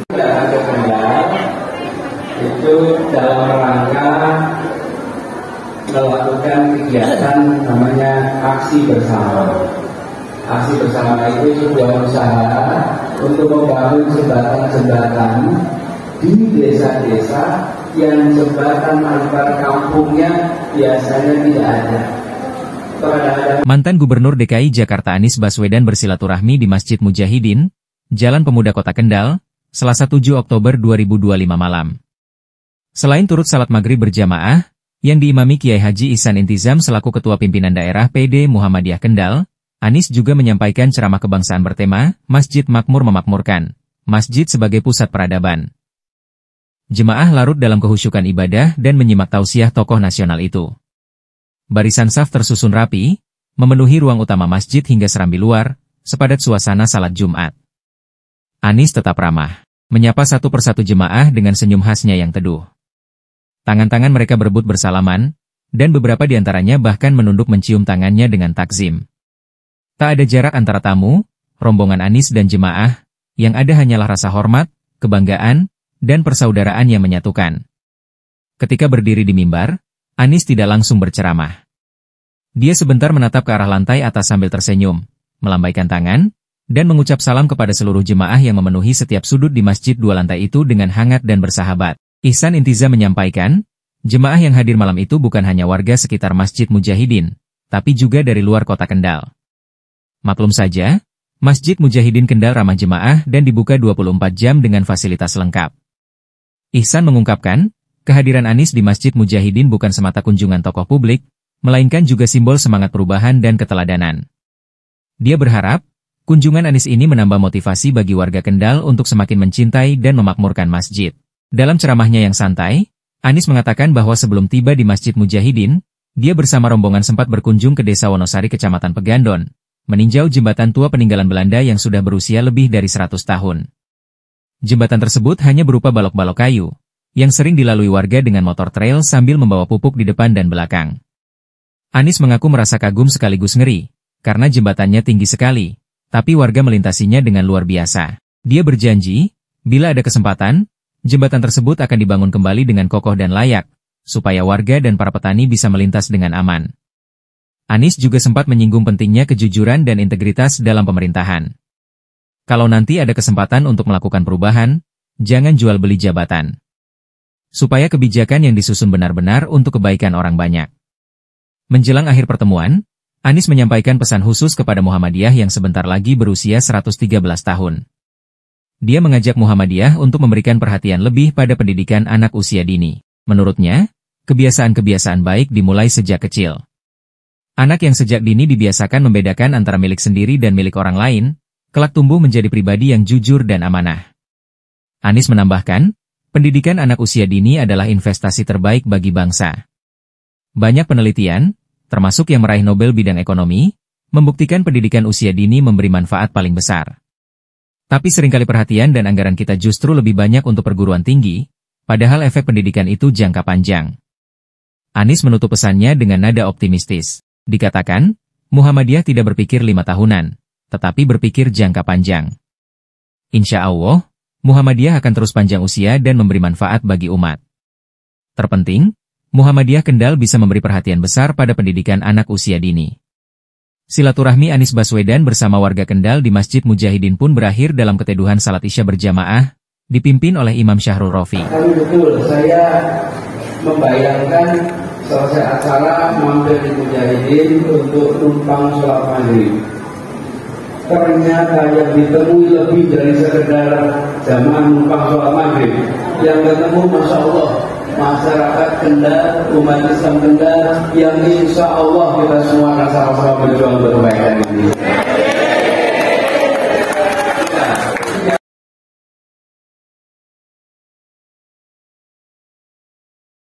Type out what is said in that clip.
Ada Kendal itu dalam rangka melakukan kegiatan namanya aksi bersama. Aksi bersama itu sebuah usaha untuk membangun jembatan-jembatan di desa-desa yang jembatan antar kampungnya biasanya tidak ada. Mantan Gubernur DKI Jakarta Anies Baswedan bersilaturahmi di Masjid Mujahidin, Jalan Pemuda Kota Kendal, Selasa 7 Oktober 2025 malam. Selain turut salat maghrib berjamaah, yang diimami Kiai Haji Ihsan Intizam selaku Ketua Pimpinan Daerah PD Muhammadiyah Kendal, Anies juga menyampaikan ceramah kebangsaan bertema, Masjid Makmur Memakmurkan, Masjid sebagai pusat peradaban. Jemaah larut dalam kehusyukan ibadah dan menyimak tausiah tokoh nasional itu. Barisan saf tersusun rapi, memenuhi ruang utama masjid hingga serambi luar, sepadat suasana salat Jumat. Anies tetap ramah, menyapa satu persatu jemaah dengan senyum khasnya yang teduh. Tangan-tangan mereka berebut bersalaman, dan beberapa di antaranya bahkan menunduk mencium tangannya dengan takzim. Tak ada jarak antara tamu, rombongan Anies dan jemaah, yang ada hanyalah rasa hormat, kebanggaan, dan persaudaraan yang menyatukan. Ketika berdiri di mimbar, Anies tidak langsung berceramah. Dia sebentar menatap ke arah lantai atas sambil tersenyum, melambaikan tangan, dan mengucap salam kepada seluruh jemaah yang memenuhi setiap sudut di masjid dua lantai itu dengan hangat dan bersahabat. Ihsan Intizam menyampaikan, jemaah yang hadir malam itu bukan hanya warga sekitar Masjid Mujahidin, tapi juga dari luar kota Kendal. Maklum saja, Masjid Mujahidin Kendal ramah jemaah dan dibuka 24 jam dengan fasilitas lengkap. Ihsan mengungkapkan, kehadiran Anies di Masjid Mujahidin bukan semata kunjungan tokoh publik, melainkan juga simbol semangat perubahan dan keteladanan. Dia berharap, kunjungan Anies ini menambah motivasi bagi warga Kendal untuk semakin mencintai dan memakmurkan masjid. Dalam ceramahnya yang santai, Anies mengatakan bahwa sebelum tiba di Masjid Mujahidin, dia bersama rombongan sempat berkunjung ke Desa Wonosari Kecamatan Pegandon, meninjau jembatan tua peninggalan Belanda yang sudah berusia lebih dari 100 tahun. Jembatan tersebut hanya berupa balok-balok kayu, yang sering dilalui warga dengan motor trail sambil membawa pupuk di depan dan belakang. Anies mengaku merasa kagum sekaligus ngeri, karena jembatannya tinggi sekali, tapi warga melintasinya dengan luar biasa. Dia berjanji, bila ada kesempatan, jembatan tersebut akan dibangun kembali dengan kokoh dan layak, supaya warga dan para petani bisa melintas dengan aman. Anies juga sempat menyinggung pentingnya kejujuran dan integritas dalam pemerintahan. Kalau nanti ada kesempatan untuk melakukan perubahan, jangan jual beli jabatan. Supaya kebijakan yang disusun benar-benar untuk kebaikan orang banyak. Menjelang akhir pertemuan, Anies menyampaikan pesan khusus kepada Muhammadiyah yang sebentar lagi berusia 113 tahun. Dia mengajak Muhammadiyah untuk memberikan perhatian lebih pada pendidikan anak usia dini. Menurutnya, kebiasaan-kebiasaan baik dimulai sejak kecil. Anak yang sejak dini dibiasakan membedakan antara milik sendiri dan milik orang lain, kelak tumbuh menjadi pribadi yang jujur dan amanah. Anies menambahkan, pendidikan anak usia dini adalah investasi terbaik bagi bangsa. Banyak penelitian, termasuk yang meraih Nobel bidang ekonomi, membuktikan pendidikan usia dini memberi manfaat paling besar. Tapi seringkali perhatian dan anggaran kita justru lebih banyak untuk perguruan tinggi, padahal efek pendidikan itu jangka panjang. Anies menutup pesannya dengan nada optimistis. Dikatakan, Muhammadiyah tidak berpikir 5 tahunan, tetapi berpikir jangka panjang. Insya Allah, Muhammadiyah akan terus panjang usia dan memberi manfaat bagi umat. Terpenting, Muhammadiyah Kendal bisa memberi perhatian besar pada pendidikan anak usia dini. Silaturahmi Anies Baswedan bersama warga Kendal di Masjid Mujahidin pun berakhir dalam keteduhan salat Isya berjamaah, dipimpin oleh Imam Syahrul Rofi. Tapi betul, saya membayangkan selesai acara mampir di Mujahidin untuk numpang sholat maghrib. Ternyata yang ditemui lebih dari sekedar jamaah numpang sholat maghrib. Yang ketemu Masya Allah, masyarakat Kendal, umat Islam Kendal, yang insya Allah kita semua akan sama-sama berjuang untuk kebaikan ini.